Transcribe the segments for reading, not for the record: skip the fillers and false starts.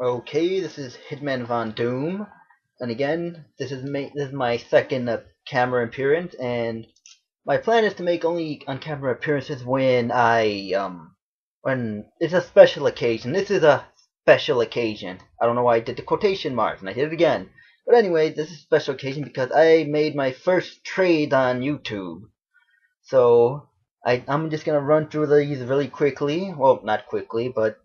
Okay, this is Hitmanvondoom, and again, this is my second camera appearance, and my plan is to make only on-camera appearances when it's a special occasion. This is a special occasion. I don't know why I did the quotation marks, and I did it again. But anyway, this is a special occasion because I made my first trade on YouTube. So I'm just gonna run through these really quickly. Well, not quickly, but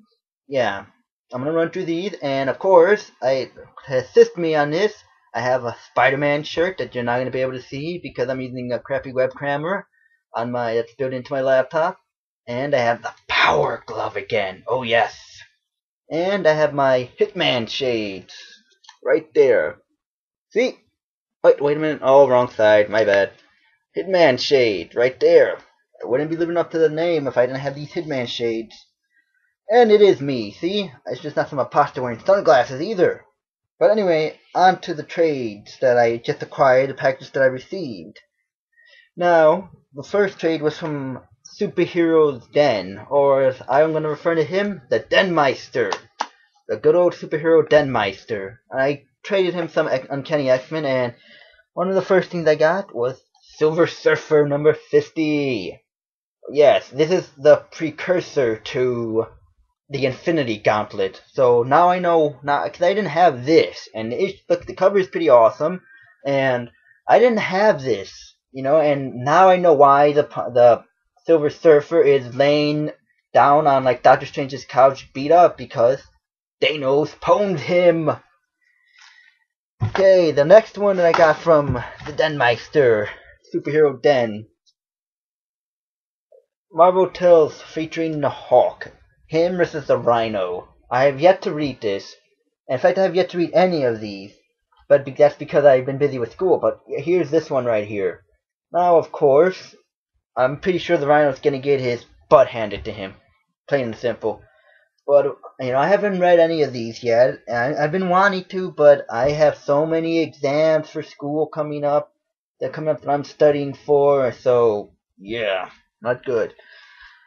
yeah, I'm gonna run through these, and of course, to assist me on this, I have a Spider-Man shirt that you're not gonna be able to see because I'm using a crappy web camera on my that's built into my laptop, and I have the Power Glove again. Oh yes, and I have my Hitman shades right there. See? Wait a minute. Oh, wrong side. My bad. Hitman shade right there. I wouldn't be living up to the name if I didn't have these Hitman shades. And it is me, see? It's just not some imposter wearing sunglasses either. But anyway, on to the trades that I just acquired, the packages that I received. Now, the first trade was from Superhero's Den, or as I'm going to refer to him, the Denmeister. The good old superhero Denmeister. I traded him some Uncanny X-Men, and one of the first things I got was Silver Surfer number 50. Yes, this is the precursor to the Infinity Gauntlet. So now I know, now because I didn't have this, and look, the cover is pretty awesome, and I didn't have this, and now I know why the Silver Surfer is laying down on like Doctor Strange's couch, beat up, because Thanos pwned him. Okay, the next one that I got from the Denmeister, Superhero Den, Marvel Tales featuring the Hawk. Him versus the Rhino. I have yet to read this. In fact, I have yet to read any of these. But that's because I've been busy with school. But here's this one right here. Now, of course, I'm pretty sure the Rhino's going to get his butt handed to him. Plain and simple. But, I haven't read any of these yet. I've been wanting to, but I have so many exams for school coming up. That I'm studying for. So, yeah, not good.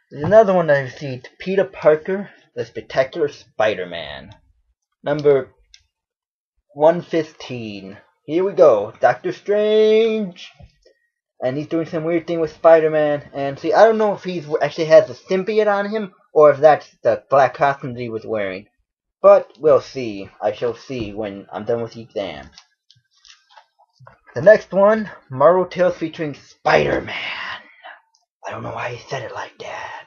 There's another one that I received. Peter Parker, the Spectacular Spider-Man. Number 115. Here we go. Doctor Strange. And he's doing some weird thing with Spider-Man. And see, I don't know if he actually has a symbiote on him, or if that's the black costume that he was wearing. But we'll see. I shall see when I'm done with the exams. The next one, Marvel Tales featuring Spider-Man. I don't know why he said it like that.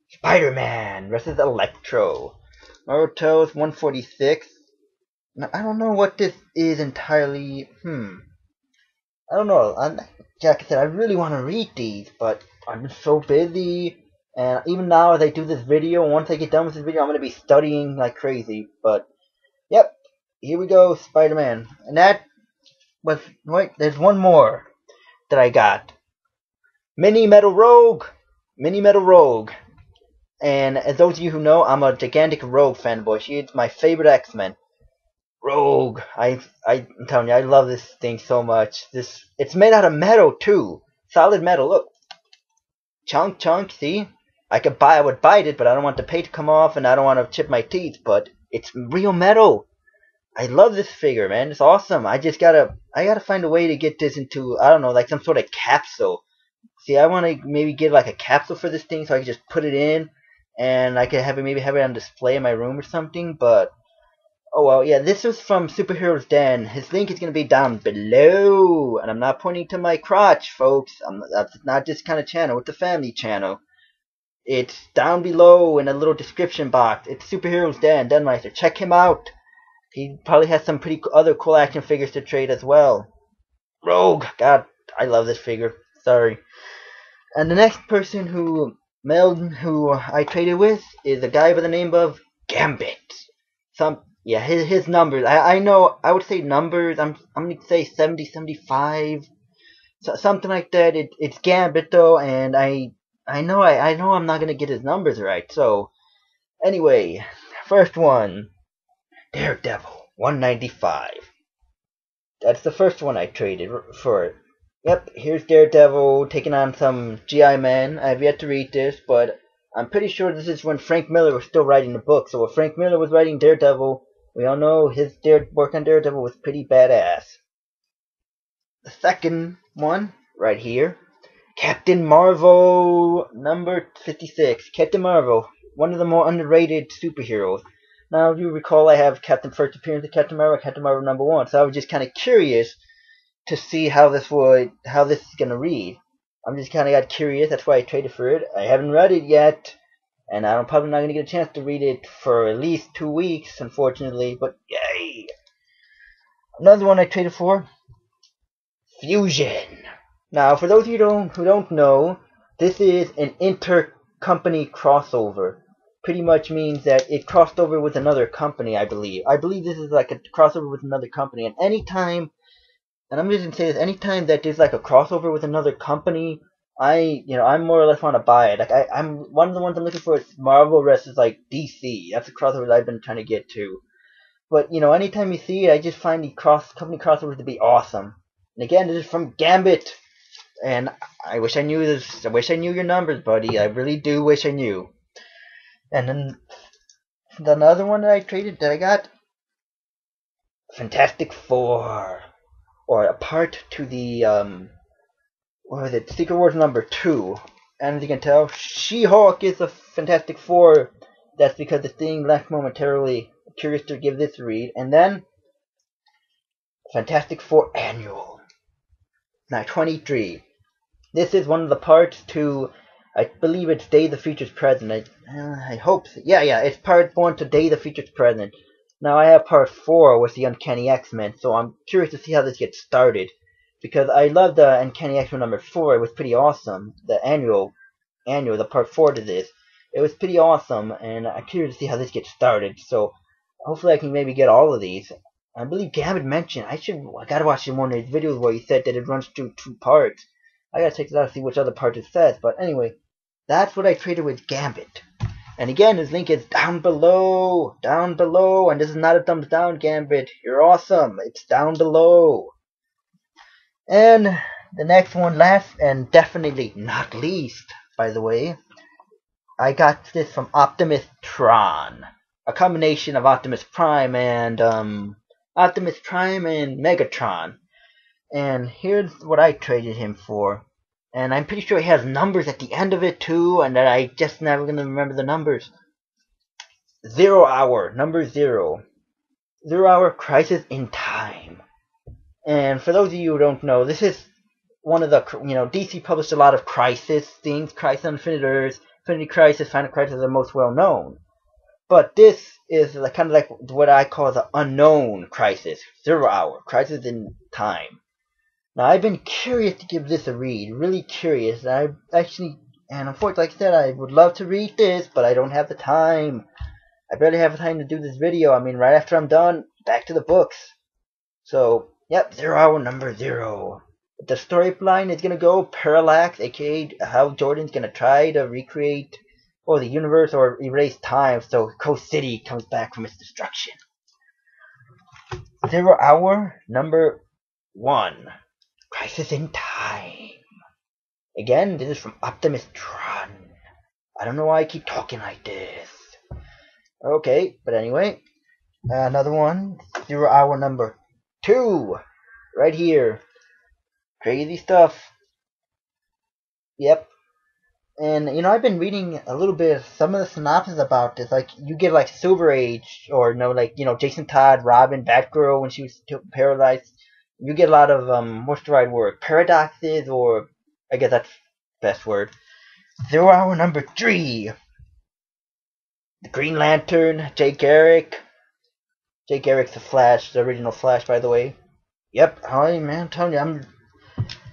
Spider-Man versus Electro. Marvel Tales 146. Now, I don't know what this is entirely. I don't know. Like I said, I really want to read these, but I'm so busy. And even now, as I do this video, once I get done with this video, I'm going to be studying like crazy. But, yep. Here we go, Spider-Man. And that was. Wait, there's one more that I got. Mini Metal Rogue. Mini Metal Rogue. And as those of you who know, I'm a gigantic Rogue fanboy. She is my favorite X-Men. Rogue. I'm telling you, I love this thing so much. It's made out of metal too. Solid metal. Look. Chunk, see? I would bite it, but I don't want the paint to come off and I don't want to chip my teeth, but it's real metal. I love this figure, man. It's awesome. I gotta find a way to get this into, I don't know, like some sort of capsule. See, I want to maybe get like a capsule for this thing so I can just put it in and I could maybe have it on display in my room or something, but oh well, yeah, this is from Superhero's Den. His link is going to be down below, and I'm not pointing to my crotch, folks. That's not this kind of channel. It's a family channel. It's down below in a little description box. It's Superhero's Den, Denmeister. Check him out. He probably has some pretty other cool action figures to trade as well. Rogue, God, I love this figure. Sorry. And the next person who I traded with is a guy by the name of Gambit. His numbers. I know. I would say numbers. I'm gonna say 70, 75, something like that. It's Gambit though, and I know I'm not gonna get his numbers right. So anyway, first one, Daredevil 195. That's the first one I traded for. Yep, here's Daredevil taking on some GI men. I have yet to read this, but I'm pretty sure this is when Frank Miller was still writing the book. So if Frank Miller was writing Daredevil, we all know his work on Daredevil was pretty badass. The second one, right here, Captain Marvel number 56. Captain Marvel, one of the more underrated superheroes. Now, if you recall, I have First Appearance of Captain Marvel number 1. So I was just kind of curious to see how this is gonna read. I'm just kind of got curious. That's why I traded for it. I haven't read it yet, and I'm probably not gonna get a chance to read it for at least 2 weeks, unfortunately. But yay! Another one I traded for, Fusion. Now, for those of you who don't know, this is an intercompany crossover. Pretty much means that it crossed over with another company, I believe. I believe this is like a crossover with another company, and anytime. And I'm just gonna say this: anytime that there's like a crossover with another company, I'm more or less want to buy it. Like I'm one of the ones I'm looking for is Marvel versus like DC. That's a crossover that I've been trying to get to. But anytime you see it, I just find the company crossovers to be awesome. And again, this is from Gambit, and I wish I knew this. I wish I knew your numbers, buddy. I really do wish I knew. And then the other one that I got, Fantastic Four. Or a part to the what was it? Secret Wars number 2. And as you can tell, She-Hulk is a Fantastic Four. That's because the thing left momentarily. Curious to give this a read. And then Fantastic Four Annual. Now 23. This is one of the parts to, I believe it's Day the Future's Present. I hope so. Yeah, it's part 1 to Day the Future's Present. Now I have part 4 with the Uncanny X-Men, so I'm curious to see how this gets started. Because I love the Uncanny X-Men number 4, it was pretty awesome. The annual, the part 4 to this. It was pretty awesome, and I'm curious to see how this gets started. So hopefully I can maybe get all of these. I believe Gambit mentioned, I gotta watch one of his videos where he said that it runs through 2 parts. I gotta check it out to see which other part it says, but anyway, that's what I traded with Gambit. And again, his link is down below, and this is not a thumbs down, Gambit. You're awesome. It's down below. And the next one, last and definitely not least, by the way, I got this from Optimus Tron, a combination of Optimus Prime and Megatron. And here's what I traded him for. And I'm pretty sure he has numbers at the end of it too, and that I just never gonna remember the numbers. 0 Hour, number 0. 0 Hour Crisis in Time. And for those of you who don't know, this is one of the, DC published a lot of Crisis things. Crisis on Infinite Earths, Infinity Crisis, Final Crisis are the most well known. But this is kind of like what I call the unknown Crisis. 0 Hour, Crisis in Time. Now, I've been curious to give this a read, really curious. And unfortunately, like I said, I would love to read this, but I don't have the time. I barely have the time to do this video. I mean, right after I'm done, back to the books. So, yep, 0 Hour number 0. The storyline is going to go Parallax, aka how Jordan's going to try to recreate the universe or erase time so Coast City comes back from its destruction. 0 Hour number 1. Crisis in Time. Again, this is from Optimus Tron. I don't know why I keep talking like this. Okay, but anyway, another one, 0 Hour number 2, right here. Crazy stuff. Yep. And I've been reading a little bit of some of the synopsis about this. Like you get like Silver Age, or Jason Todd, Robin, Batgirl when she was paralyzed. You get a lot of what's the right word? Paradoxes, or I guess that's the best word. 0 Hour number 3. The Green Lantern, Jay Garrick. Jay Garrick's the Flash, the original Flash, by the way. Yep, hi man, I'm telling you,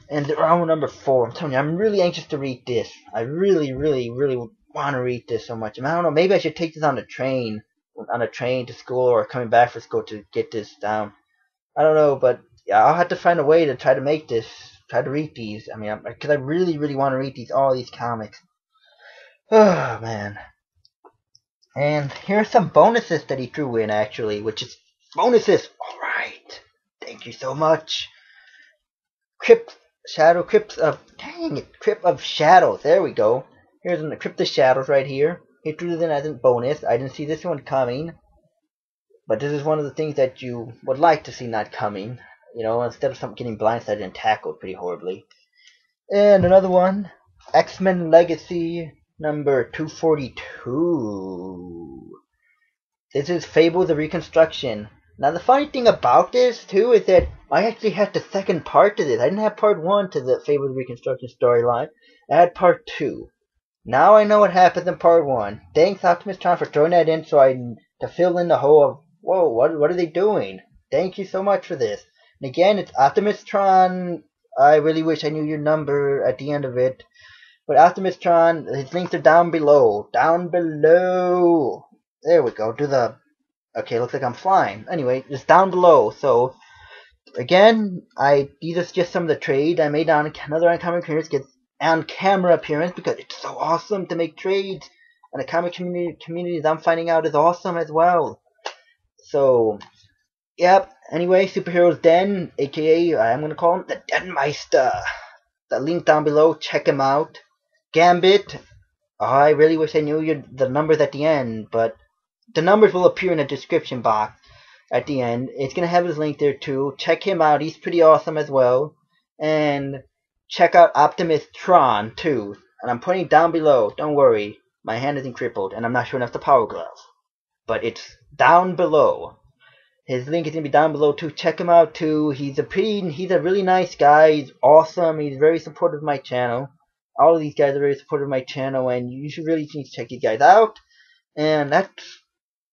and 0 Hour number 4. I'm telling you, I'm really anxious to read this. I really, really, really want to read this so much. I don't know, maybe I should take this on a train to school, or coming back from school to get this down. I don't know, but yeah, I'll have to find a way to try to make this, try to read these. I mean, because I really, really want to read all these comics. Oh, man. And here's some bonuses that he threw in, actually, which is bonuses. Alright. Thank you so much. Crypt of Shadows. There we go. Here's an Crypt of Shadows right here. He threw this in as a bonus. I didn't see this one coming. But this is one of the things that you would like to see not coming. You know, instead of something getting blindsided and tackled pretty horribly. And another one, X-Men Legacy number 242. This is Fable the Reconstruction. Now the funny thing about this too is that I actually had the second part to this. I didn't have part 1 to the Fable the Reconstruction storyline. I had part 2. Now I know what happens in part 1. Thanks Optimus Prime for throwing that in to fill in the hole of, whoa, what are they doing? Thank you so much for this. And again, it's Optimus Tron. I really wish I knew your number at the end of it. But Optimus Tron, his links are down below. Down below. There we go. Okay, looks like I'm flying. Anyway, it's down below. So, again, these are just some of the trades I made on another uncommon appearance. Gets on camera appearance because it's so awesome to make trades. And the comic community I'm finding out is awesome as well. So, yep. Anyway, Superheroes Den, aka I'm gonna call him the Denmeister. The link down below. Check him out. Gambit. Oh, I really wish I knew the numbers at the end, but the numbers will appear in the description box at the end. It's gonna have his link there too. Check him out. He's pretty awesome as well. And check out Optimus Tron too. And I'm putting it down below. Don't worry. My hand isn't crippled, and I'm not sure enough the power glove. But it's down below. His link is gonna be down below too. Check him out too. He's a really nice guy. He's awesome. He's very supportive of my channel. All of these guys are very supportive of my channel, and you should really need to check these guys out. And that's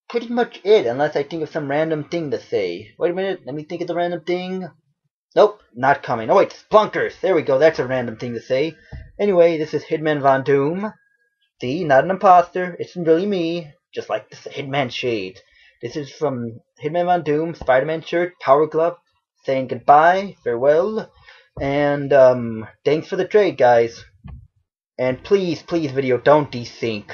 pretty much it, unless I think of some random thing to say. Wait a minute, let me think of the random thing. Nope, not coming. Oh wait, Splunkers. There we go. That's a random thing to say. Anyway, this is Hitmanvondoom. See, not an imposter. It's really me, just like the Hitman shade. This is from Hitmanvondoom, Spider-Man shirt, Power Glove, saying goodbye, farewell, and thanks for the trade, guys. And please, video, don't desync.